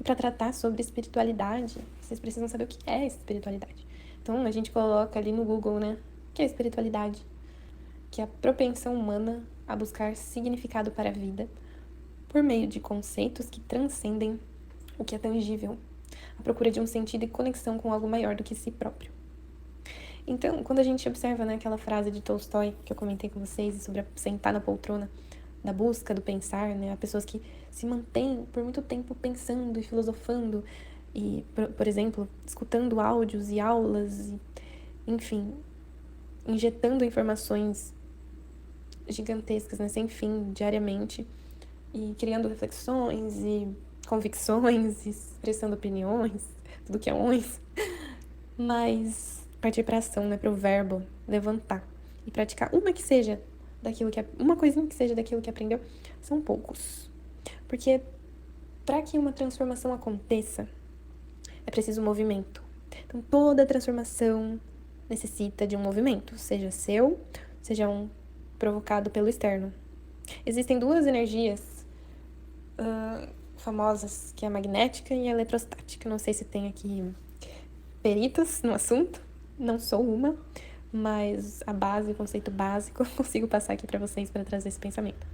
E para tratar sobre espiritualidade, vocês precisam saber o que é espiritualidade. Então, a gente coloca ali no Google, né? O que é espiritualidade? Que é a propensão humana a buscar significado para a vida por meio de conceitos que transcendem o que é tangível, a procura de um sentido e conexão com algo maior do que si próprio. Então, quando a gente observa, né, aquela frase de Tolstói que eu comentei com vocês sobre sentar na poltrona da busca, do pensar, né, há pessoas que se mantêm por muito tempo pensando e filosofando e, por exemplo, escutando áudios e aulas, e, enfim, injetando informações gigantescas, né, sem fim, diariamente, e criando reflexões e convicções, e expressando opiniões, tudo que é ons, mas partir para ação, né, para o verbo levantar e praticar uma que seja daquilo que uma coisinha que seja daquilo que aprendeu, são poucos. Porque para que uma transformação aconteça, é preciso movimento. Então toda transformação necessita de um movimento, seja seu, seja um provocado pelo externo. Existem duas energias famosas, que é a magnética e a eletrostática. Não sei se tem aqui peritos no assunto, não sou uma, mas a base, o conceito básico, eu consigo passar aqui para vocês para trazer esse pensamento.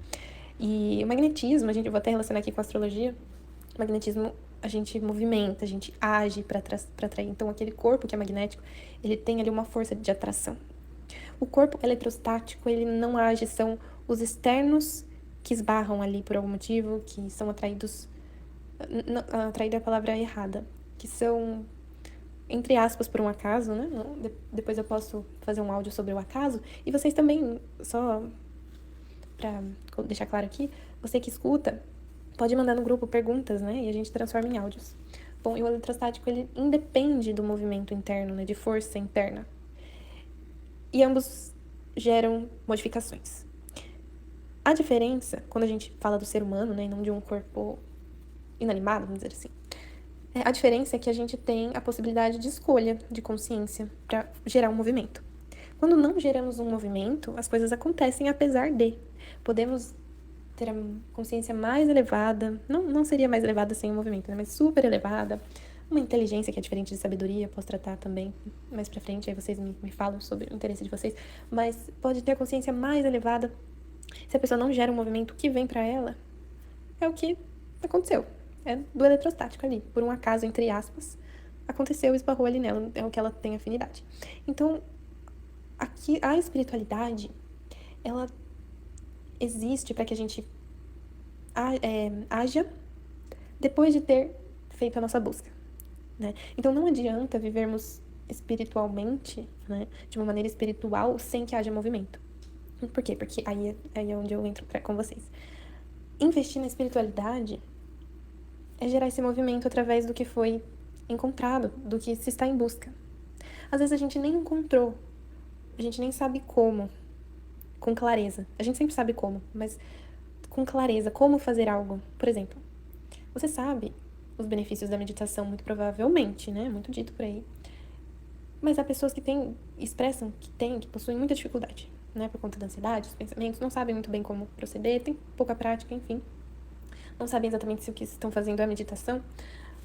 E o magnetismo, eu vou até relacionar aqui com a astrologia, o magnetismo a gente movimenta, a gente age para atrair. Então, aquele corpo que é magnético, ele tem ali uma força de atração. O corpo eletrostático, ele não age, são os externos que esbarram ali por algum motivo, que são atraídos, atraído é a palavra errada, que são, entre aspas, por um acaso, né? Depois eu posso fazer um áudio sobre o acaso. E vocês também, só para deixar claro aqui, você que escuta, pode mandar no grupo perguntas, né? E a gente transforma em áudios. Bom, e o eletrostático, ele independe do movimento interno, né? De força interna. E ambos geram modificações. A diferença, quando a gente fala do ser humano, né? E não de um corpo inanimado, vamos dizer assim, a diferença é que a gente tem a possibilidade de escolha, de consciência, para gerar um movimento. Quando não geramos um movimento, as coisas acontecem apesar de. Podemos ter a consciência mais elevada, não seria mais elevada sem o movimento, né? Mas super elevada, uma inteligência que é diferente de sabedoria, posso tratar também mais pra frente, aí vocês me falam sobre o interesse de vocês, mas pode ter a consciência mais elevada. Se a pessoa não gera um movimento, o que vem pra ela é o que aconteceu. É do eletrostático ali, por um acaso, entre aspas, aconteceu e esbarrou ali nela, é o que ela tem afinidade. Então, aqui, a espiritualidade, ela existe para que a gente haja depois de ter feito a nossa busca, né? Então, não adianta vivermos espiritualmente, né, de uma maneira espiritual, sem que haja movimento. Por quê? Porque aí é onde eu entro com vocês. Investir na espiritualidade é gerar esse movimento através do que foi encontrado, do que se está em busca. Às vezes a gente nem encontrou, a gente nem sabe como, com clareza. A gente sempre sabe como, mas com clareza, como fazer algo. Por exemplo, você sabe os benefícios da meditação, muito provavelmente, né? Muito dito por aí. Mas há pessoas que expressam que possuem muita dificuldade, né? Por conta da ansiedade, dos pensamentos, não sabem muito bem como proceder, tem pouca prática, enfim. Não sabem exatamente se o que estão fazendo é meditação,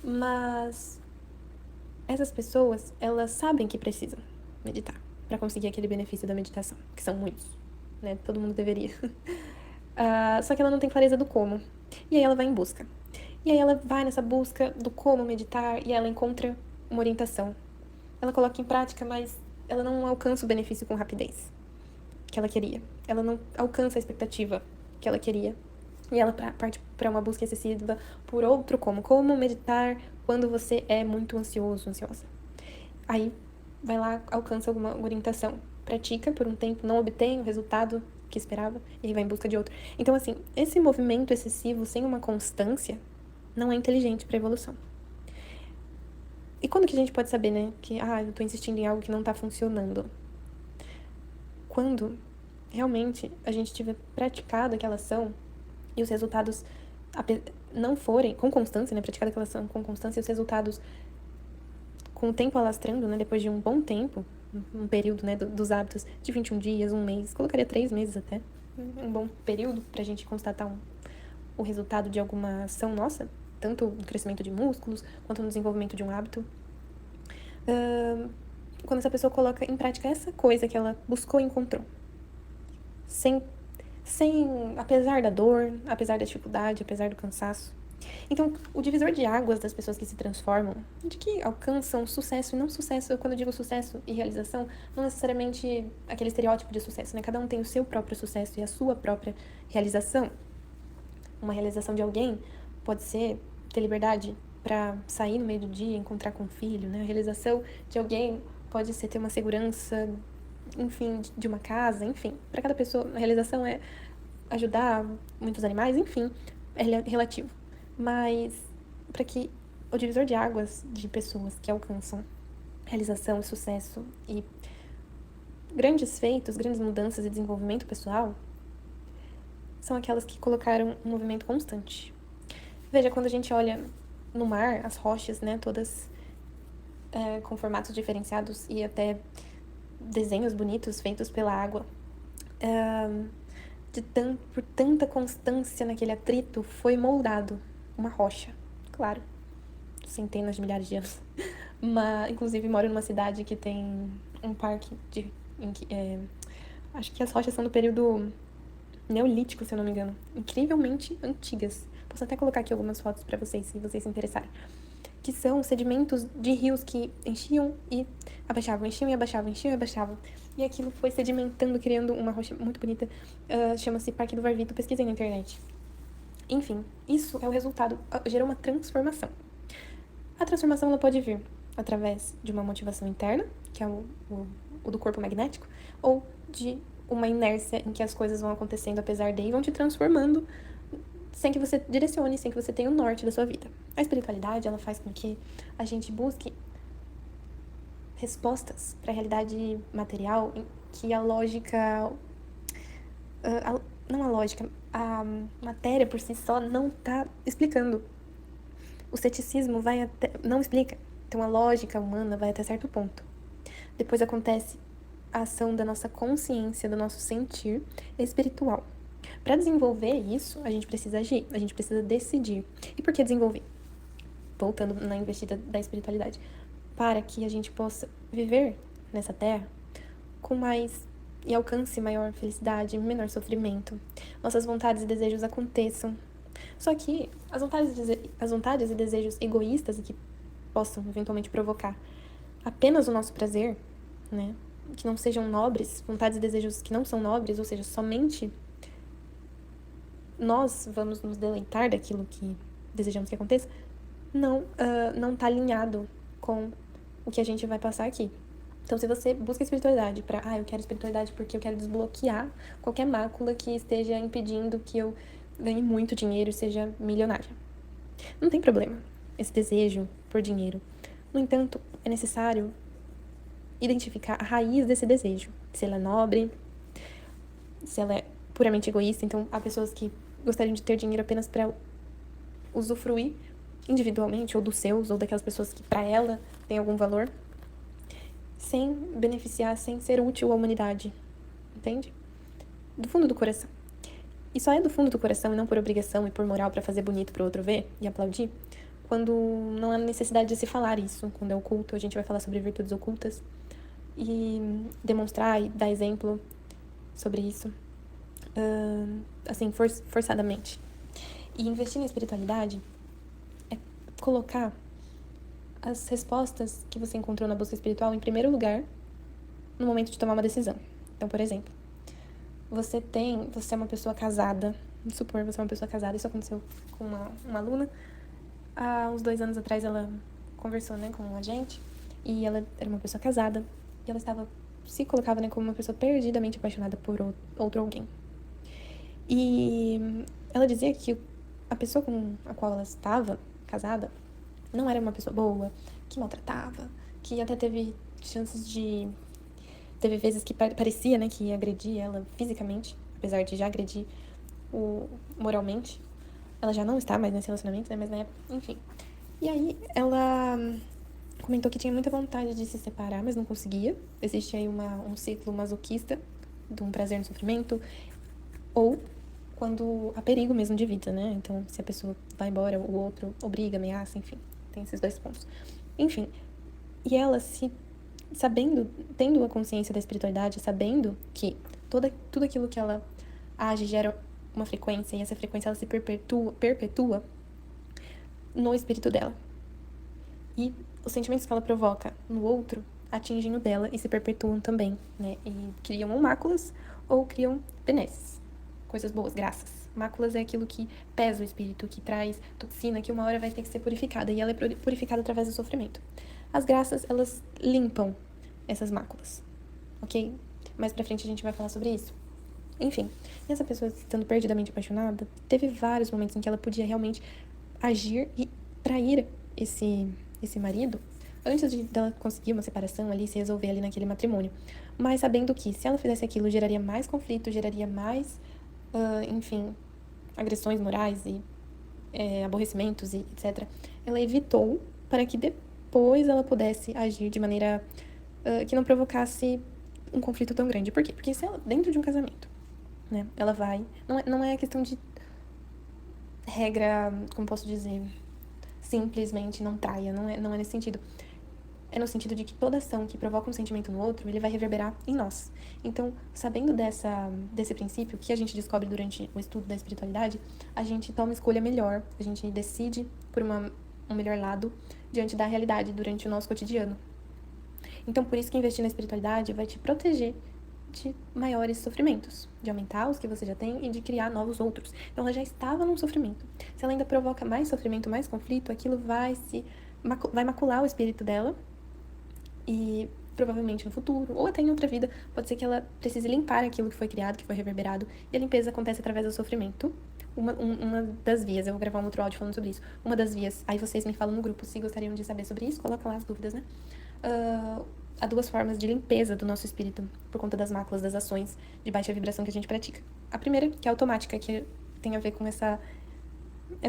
mas essas pessoas, elas sabem que precisam meditar para conseguir aquele benefício da meditação, que são muitos, né? Todo mundo deveria. Só que ela não tem clareza do como. E aí ela vai em busca. E aí ela vai nessa busca do como meditar e ela encontra uma orientação. Ela coloca em prática, mas ela não alcança o benefício com rapidez que ela queria. Ela não alcança a expectativa que ela queria. E ela parte para uma busca excessiva por outro como. Como meditar quando você é muito ansioso, ansiosa. Aí vai lá, alcança alguma orientação. Pratica por um tempo, não obtém o resultado que esperava e aí vai em busca de outro. Então, assim, esse movimento excessivo sem uma constância não é inteligente para a evolução. E quando que a gente pode saber, né, que eu tô insistindo em algo que não tá funcionando? Quando realmente a gente tiver praticado aquela ação e os resultados não forem, com constância, né, praticado aquela ação com constância e os resultados com o tempo alastrando, né, depois de um bom tempo, um período, né, dos hábitos de 21 dias, um mês, colocaria 3 meses até, um bom período pra gente constatar o resultado de alguma ação nossa, tanto no crescimento de músculos, quanto no desenvolvimento de um hábito. Quando essa pessoa coloca em prática essa coisa que ela buscou e encontrou, sem, apesar da dor, apesar da dificuldade, apesar do cansaço. Então, o divisor de águas das pessoas que se transformam, de que alcançam sucesso, e não sucesso, quando eu digo sucesso e realização, não necessariamente aquele estereótipo de sucesso, né? Cada um tem o seu próprio sucesso e a sua própria realização. Uma realização de alguém pode ser ter liberdade para sair no meio do dia, encontrar com o filho, né? A realização de alguém pode ser ter uma segurança, enfim, de uma casa, enfim. Para cada pessoa, a realização é ajudar muitos animais, enfim, é relativo. Mas para que o divisor de águas de pessoas que alcançam realização, sucesso e grandes feitos, grandes mudanças e desenvolvimento pessoal, são aquelas que colocaram um movimento constante. Veja, quando a gente olha no mar, as rochas, né, todas com formatos diferenciados e até desenhos bonitos feitos pela água, por tanta constância naquele atrito, foi moldado uma rocha, claro, centenas de milhares de anos. Inclusive, moro numa cidade que tem um parque acho que as rochas são do período neolítico, se eu não me engano, incrivelmente antigas. Posso até colocar aqui algumas fotos para vocês, se vocês se interessarem. Que são sedimentos de rios que enchiam e abaixavam, enchiam e abaixavam, enchiam e abaixavam. E aquilo foi sedimentando, criando uma rocha muito bonita. Chama-se Parque do Varvito, pesquisem na internet. Enfim, isso é o resultado, gerou uma transformação. A transformação ela pode vir através de uma motivação interna, que é o do corpo magnético, ou de uma inércia em que as coisas vão acontecendo apesar de e vão te transformando sem que você direcione, sem que você tenha o norte da sua vida. A espiritualidade, ela faz com que a gente busque respostas para a realidade material em que a lógica... não a lógica, a matéria por si só não está explicando. O ceticismo não explica. Então a lógica humana vai até certo ponto. Depois acontece a ação da nossa consciência, do nosso sentir espiritual. Para desenvolver isso, a gente precisa agir, a gente precisa decidir. E por que desenvolver? Voltando na investida da espiritualidade. Para que a gente possa viver nessa terra com mais e alcance maior felicidade, menor sofrimento. Nossas vontades e desejos aconteçam. Só que as vontades e desejos egoístas e que possam eventualmente provocar apenas o nosso prazer, né? Que não sejam nobres, vontades e desejos que não são nobres, ou seja, somente nós vamos nos deleitar daquilo que desejamos que aconteça, não está alinhado com o que a gente vai passar aqui. Então, se você busca espiritualidade eu quero espiritualidade porque eu quero desbloquear qualquer mácula que esteja impedindo que eu ganhe muito dinheiro e seja milionária. Não tem problema esse desejo por dinheiro. No entanto, é necessário identificar a raiz desse desejo. Se ela é nobre, se ela é puramente egoísta. Então, há pessoas que gostariam de ter dinheiro apenas para usufruir individualmente, ou dos seus, ou daquelas pessoas que para ela tem algum valor, sem beneficiar, sem ser útil à humanidade. Entende? Do fundo do coração. E só é do fundo do coração e não por obrigação e por moral para fazer bonito pro outro ver e aplaudir, quando não há necessidade de se falar isso. Quando é oculto, a gente vai falar sobre virtudes ocultas e demonstrar e dar exemplo sobre isso, assim, forçadamente. E investir na espiritualidade é colocar as respostas que você encontrou na busca espiritual em primeiro lugar no momento de tomar uma decisão. Então, por exemplo, você é uma pessoa casada, vamos supor, você é uma pessoa casada, isso aconteceu com uma aluna. Há uns 2 anos atrás ela conversou, né, com a gente, e ela era uma pessoa casada, e ela se colocava, né, como uma pessoa perdidamente apaixonada por outro alguém. E ela dizia que a pessoa com a qual ela estava casada não era uma pessoa boa, que maltratava, que até teve chances de... Teve vezes que parecia, né, que ia agredir ela fisicamente, apesar de já agredir moralmente. Ela já não está mais nesse relacionamento, né, mas na época, enfim. E aí ela comentou que tinha muita vontade de se separar, mas não conseguia. Existe aí um ciclo masoquista de um prazer no sofrimento, ou quando há perigo mesmo de vida, né? Então, se a pessoa vai embora, o outro obriga, ameaça, enfim, tem esses dois pontos. Enfim, e ela sabendo, tendo a consciência da espiritualidade, sabendo que tudo aquilo que ela age gera uma frequência, e essa frequência ela se perpetua no espírito dela. E os sentimentos que ela provoca no outro atingem o dela e se perpetuam também, né? E criam ou máculas ou criam benesses, coisas boas, graças. Máculas é aquilo que pesa o espírito, que traz toxina, que uma hora vai ter que ser purificada, e ela é purificada através do sofrimento. As graças, elas limpam essas máculas, ok? Mais pra frente a gente vai falar sobre isso. Enfim, essa pessoa estando perdidamente apaixonada, teve vários momentos em que ela podia realmente agir e trair esse marido antes dela conseguir uma separação ali, se resolver ali naquele matrimônio. Mas sabendo que se ela fizesse aquilo, geraria mais conflito, geraria mais, enfim, agressões morais e aborrecimentos e etc. Ela evitou para que depois ela pudesse agir de maneira que não provocasse um conflito tão grande. Por quê? Porque se ela, dentro de um casamento, né, ela vai... Não é questão de regra, como posso dizer, simplesmente não traia, não é nesse sentido. É no sentido de que toda ação que provoca um sentimento no outro, ele vai reverberar em nós. Então, sabendo desse princípio, que a gente descobre durante o estudo da espiritualidade, a gente toma escolha melhor, a gente decide por um melhor lado diante da realidade durante o nosso cotidiano. Então, por isso que investir na espiritualidade vai te proteger de maiores sofrimentos, de aumentar os que você já tem e de criar novos outros. Então, ela já estava num sofrimento. Se ela ainda provoca mais sofrimento, mais conflito, aquilo vai macular o espírito dela e provavelmente no futuro, ou até em outra vida, pode ser que ela precise limpar aquilo que foi criado, que foi reverberado, e a limpeza acontece através do sofrimento. Uma das vias, eu vou gravar um outro áudio falando sobre isso, uma das vias, aí vocês me falam no grupo se gostariam de saber sobre isso, coloca lá as dúvidas, né? Há duas formas de limpeza do nosso espírito por conta das máculas das ações de baixa vibração que a gente pratica. A primeira, que é automática, que tem a ver com essa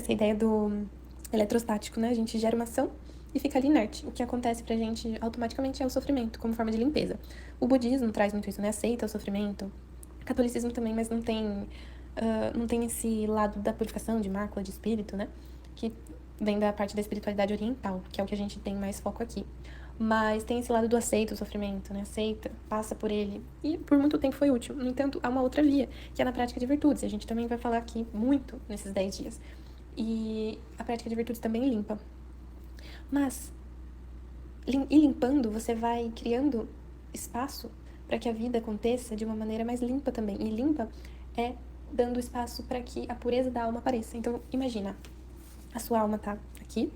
ideia do eletrostático, né? A gente gera uma ação e fica ali inerte. O que acontece pra gente automaticamente é o sofrimento, como forma de limpeza. O budismo traz muito isso, né? Aceita o sofrimento. O catolicismo também, mas não tem esse lado da purificação de mácula de espírito, né? Que vem da parte da espiritualidade oriental, que é o que a gente tem mais foco aqui. Mas tem esse lado do aceita o sofrimento, né? Aceita, passa por ele. E por muito tempo foi útil. No entanto, há uma outra via, que é na prática de virtudes. E a gente também vai falar aqui muito nesses 10 dias. E a prática de virtudes também limpa. Mas, e limpando, você vai criando espaço para que a vida aconteça de uma maneira mais limpa também. E limpa é dando espaço para que a pureza da alma apareça. Então, imagina, a sua alma tá aqui,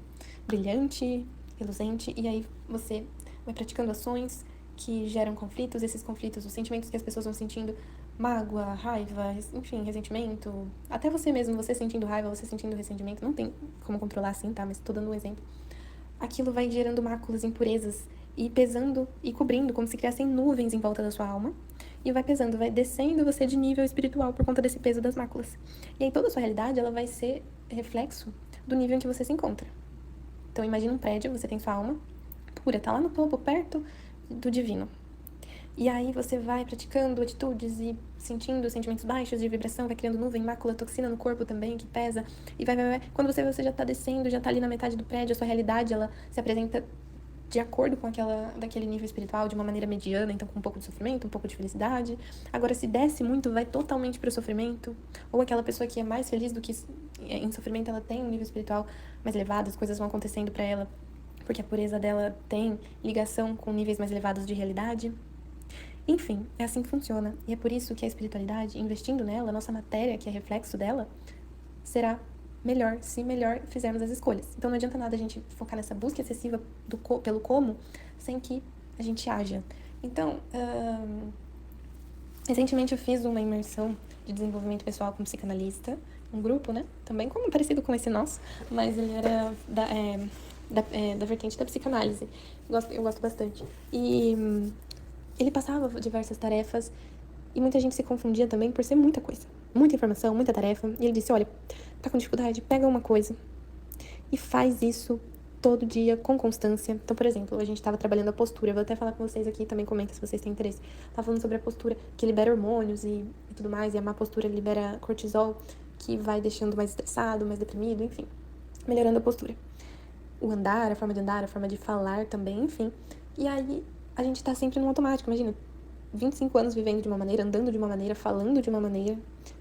brilhante, reluzente, e aí você vai praticando ações que geram conflitos, esses conflitos, os sentimentos que as pessoas vão sentindo, mágoa, raiva, enfim, ressentimento, até você mesmo, você sentindo raiva, você sentindo ressentimento, não tem como controlar assim, tá? Mas tô dando um exemplo. Aquilo vai gerando máculas, impurezas, e pesando e cobrindo, como se criassem nuvens em volta da sua alma, e vai pesando, vai descendo você de nível espiritual por conta desse peso das máculas. E aí toda a sua realidade, ela vai ser reflexo do nível em que você se encontra. Então imagina um prédio, você tem sua alma pura, tá lá no topo, perto do divino. E aí você vai praticando atitudes e sentindo sentimentos baixos de vibração, vai criando nuvem, mácula, toxina no corpo também, que pesa. E vai. Quando você já tá descendo, já tá ali na metade do prédio, a sua realidade, ela se apresenta de acordo com daquele nível espiritual, de uma maneira mediana, então com um pouco de sofrimento, um pouco de felicidade. Agora, se desce muito, vai totalmente pro sofrimento. Ou aquela pessoa que é mais feliz do que em sofrimento, ela tem um nível espiritual mais elevado, as coisas vão acontecendo para ela, porque a pureza dela tem ligação com níveis mais elevados de realidade. Enfim, é assim que funciona. E é por isso que a espiritualidade, investindo nela, a nossa matéria, que é reflexo dela, será melhor se melhor fizermos as escolhas. Então não adianta nada a gente focar nessa busca excessiva pelo como, sem que a gente haja. Então, recentemente eu fiz uma imersão de desenvolvimento pessoal com um psicanalista, um grupo, né? Também parecido com esse nosso, mas ele era da vertente da psicanálise. Eu gosto bastante. E ele passava diversas tarefas e muita gente se confundia também por ser muita coisa. Muita informação, muita tarefa. E ele disse, olha, tá com dificuldade? Pega uma coisa e faz isso todo dia, com constância. Então, por exemplo, a gente estava trabalhando a postura. Eu vou até falar com vocês aqui, também comenta se vocês têm interesse. Tava falando sobre a postura, que libera hormônios e tudo mais. E a má postura libera cortisol, que vai deixando mais estressado, mais deprimido, enfim. Melhorando a postura. O andar, a forma de andar, a forma de falar também, enfim. E aí, a gente tá sempre no automático. Imagina, 25 anos vivendo de uma maneira, andando de uma maneira, falando de uma maneira.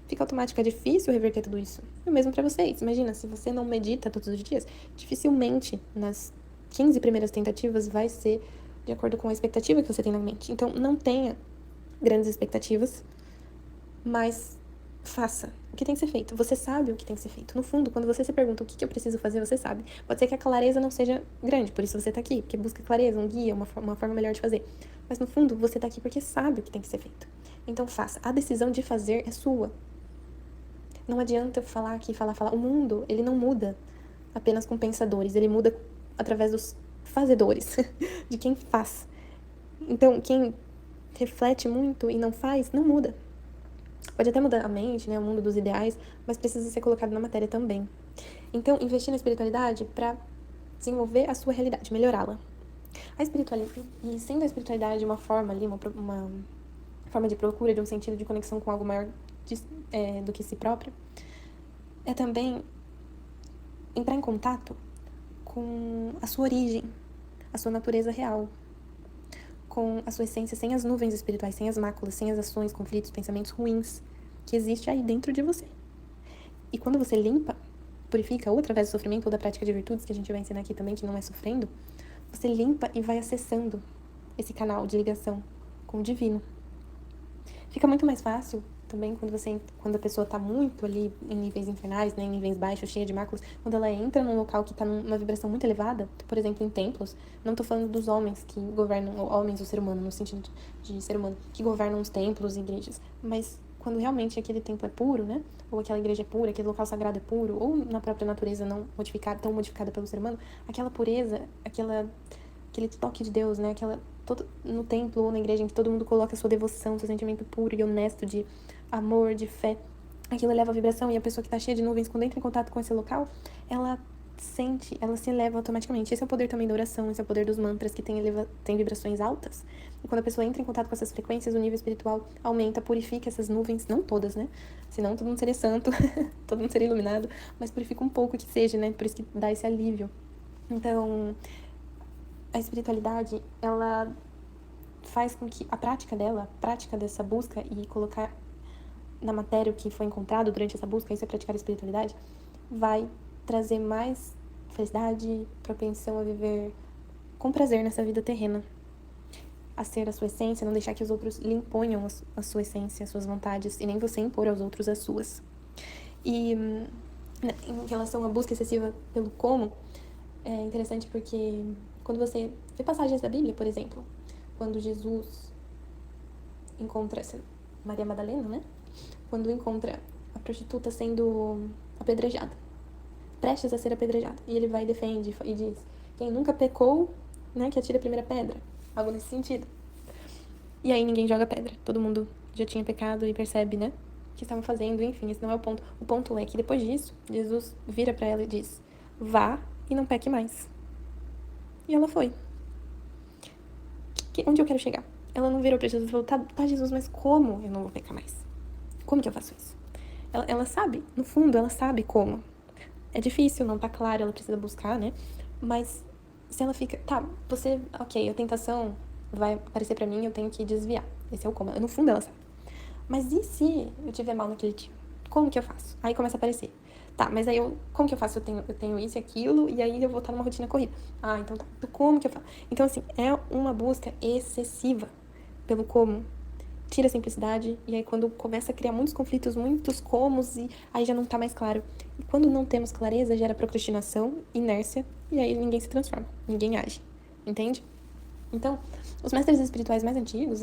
Fica automático, é difícil reverter tudo isso. E o mesmo pra vocês. Imagina, se você não medita todos os dias, dificilmente nas 15 primeiras tentativas vai ser de acordo com a expectativa que você tem na mente. Então, não tenha grandes expectativas, mas faça o que tem que ser feito. Você sabe o que tem que ser feito. No fundo, quando você se pergunta o que eu preciso fazer, você sabe. Pode ser que a clareza não seja grande, por isso você tá aqui, porque busca clareza, um guia, uma forma melhor de fazer. Mas no fundo, você tá aqui porque sabe o que tem que ser feito. Então faça. A decisão de fazer é sua. Não adianta eu falar aqui, falar. O mundo, ele não muda apenas com pensadores, ele muda através dos fazedores, de quem faz. Então, quem reflete muito e não faz, não muda. Pode até mudar a mente, né, o mundo dos ideais, mas precisa ser colocado na matéria também. Então, investir na espiritualidade para desenvolver a sua realidade, melhorá-la. A espiritualidade, e sendo a espiritualidade uma forma ali, uma forma de procura de um sentido de conexão com algo maior do que si próprio, é também entrar em contato com a sua origem, a sua natureza real, com a sua essência, sem as nuvens espirituais, sem as máculas, sem as ações, conflitos, pensamentos ruins que existe aí dentro de você. E quando você limpa, purifica, ou através do sofrimento ou da prática de virtudes, que a gente vai ensinar aqui também, que não é sofrendo, você limpa e vai acessando esse canal de ligação com o divino. Fica muito mais fácil também quando a pessoa tá muito ali em níveis infernais, né, em níveis baixos, cheia de máculas, quando ela entra num local que tá numa vibração muito elevada, por exemplo, em templos. Não tô falando dos homens que governam, homens ou ser humano, no sentido de ser humano, que governam os templos e igrejas, mas quando realmente aquele templo é puro, né, ou aquela igreja é pura, aquele local sagrado é puro, ou na própria natureza não modificada, tão modificada pelo ser humano, aquela pureza, aquele toque de Deus, né, no templo ou na igreja em que todo mundo coloca a sua devoção, seu sentimento puro e honesto de amor, de fé, aquilo eleva a vibração, e a pessoa que tá cheia de nuvens, quando entra em contato com esse local, ela se eleva automaticamente. Esse é o poder também da oração, esse é o poder dos mantras, que tem vibrações altas. E quando a pessoa entra em contato com essas frequências, o nível espiritual aumenta, purifica essas nuvens, não todas, né? Senão todo mundo seria santo, todo mundo seria iluminado, mas purifica um pouco que seja, né? Por isso que dá esse alívio. Então, a espiritualidade, ela faz com que a prática dessa busca e colocar na matéria o que foi encontrado durante essa busca, isso é praticar a espiritualidade, vai trazer mais felicidade, propensão a viver com prazer nessa vida terrena, a ser a sua essência, não deixar que os outros lhe imponham a sua essência, as suas vontades, e nem você impor aos outros as suas. E em relação à busca excessiva pelo como, é interessante porque quando você vê passagens da Bíblia, por exemplo, quando Jesus encontra Maria Madalena, né? Quando encontra a prostituta sendo apedrejada, prestes a ser apedrejada, e ele vai e defende e diz: quem nunca pecou, né, que atire a primeira pedra, algo nesse sentido. E aí ninguém joga pedra, todo mundo já tinha pecado e percebe, né, o que estavam fazendo, enfim, esse não é o ponto. O ponto é que depois disso, Jesus vira pra ela e diz: vá e não peque mais. E ela foi. Onde eu quero chegar? Ela não virou pra Jesus e falou: tá, Jesus, mas como eu não vou pecar mais? Como que eu faço isso? Ela sabe, no fundo, ela sabe como. É difícil, não tá claro, ela precisa buscar, né? Mas se ela fica, ok, a tentação vai aparecer pra mim, eu tenho que desviar. Esse é o como. No fundo, ela sabe. Mas e se eu tiver mal naquele dia? Como que eu faço? Aí começa a aparecer. Tá, mas aí como que eu faço? Eu tenho isso e aquilo, e aí eu vou estar numa rotina corrida. Ah, então tá. Como que eu faço? Então, assim, é uma busca excessiva pelo como. Tira a simplicidade, e aí quando começa a criar muitos conflitos, muitos comos, e aí já não tá mais claro. E quando não temos clareza, gera procrastinação, inércia, e aí ninguém se transforma, ninguém age, entende? Então, os mestres espirituais mais antigos,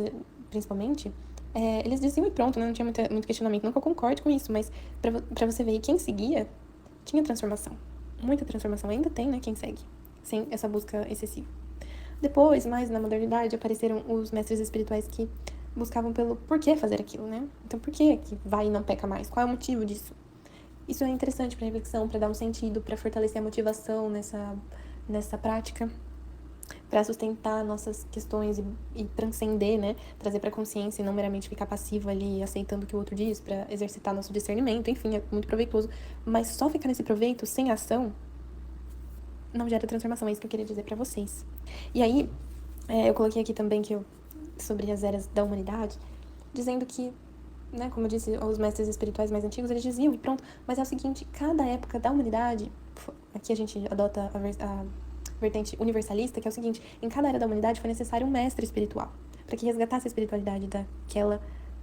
principalmente, eles diziam e pronto, né? Não tinha muito questionamento, não que eu concorde com isso, mas pra você ver, quem seguia, tinha transformação, muita transformação, ainda tem, né, quem segue, sem essa busca excessiva. Depois, mais na modernidade, apareceram os mestres espirituais que buscavam pelo porquê fazer aquilo, né? Então, por que vai e não peca mais? Qual é o motivo disso? Isso é interessante para reflexão, para dar um sentido, para fortalecer a motivação nessa prática para sustentar nossas questões e transcender, né? Trazer para consciência e não meramente ficar passivo ali, aceitando o que o outro diz, para exercitar nosso discernimento, enfim, é muito proveitoso. Mas só ficar nesse proveito sem ação não gera transformação, é isso que eu queria dizer para vocês. E aí, eu coloquei aqui também sobre as eras da humanidade, dizendo que, né, como eu disse, os mestres espirituais mais antigos, eles diziam, e pronto, mas é o seguinte, cada época da humanidade, aqui a gente adota a vertente universalista, que é o seguinte, em cada era da humanidade foi necessário um mestre espiritual, para que resgatasse a espiritualidade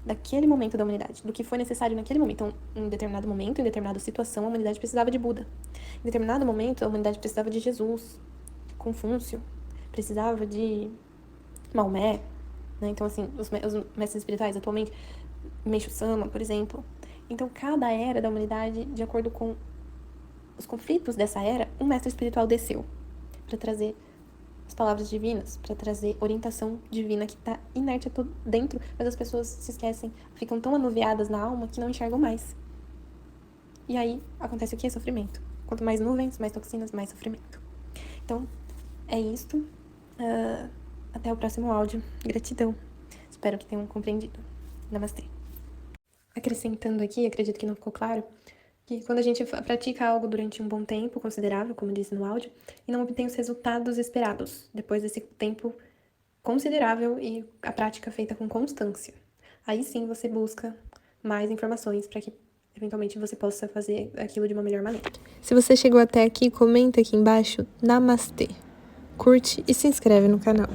daquele momento da humanidade, do que foi necessário naquele momento. Então, em determinado momento, em determinada situação, a humanidade precisava de Buda. Em determinado momento, a humanidade precisava de Jesus, Confúcio, precisava de Maomé, né? Então, assim, os mestres espirituais atualmente, Meixo Sama, por exemplo. Então, cada era da humanidade, de acordo com os conflitos dessa era, um mestre espiritual desceu para trazer as palavras divinas, para trazer orientação divina que está inerte a tudo dentro, mas as pessoas se esquecem, ficam tão anuviadas na alma que não enxergam mais. E aí acontece o que? Sofrimento. Quanto mais nuvens, mais toxinas, mais sofrimento. Então, é isto. Até o próximo áudio. Gratidão. Espero que tenham compreendido. Namastê. Acrescentando aqui, acredito que não ficou claro, que quando a gente pratica algo durante um bom tempo, considerável, como disse no áudio, e não obtém os resultados esperados, depois desse tempo considerável e a prática feita com constância, aí sim você busca mais informações para que eventualmente você possa fazer aquilo de uma melhor maneira. Se você chegou até aqui, comenta aqui embaixo Namastê, curte e se inscreve no canal.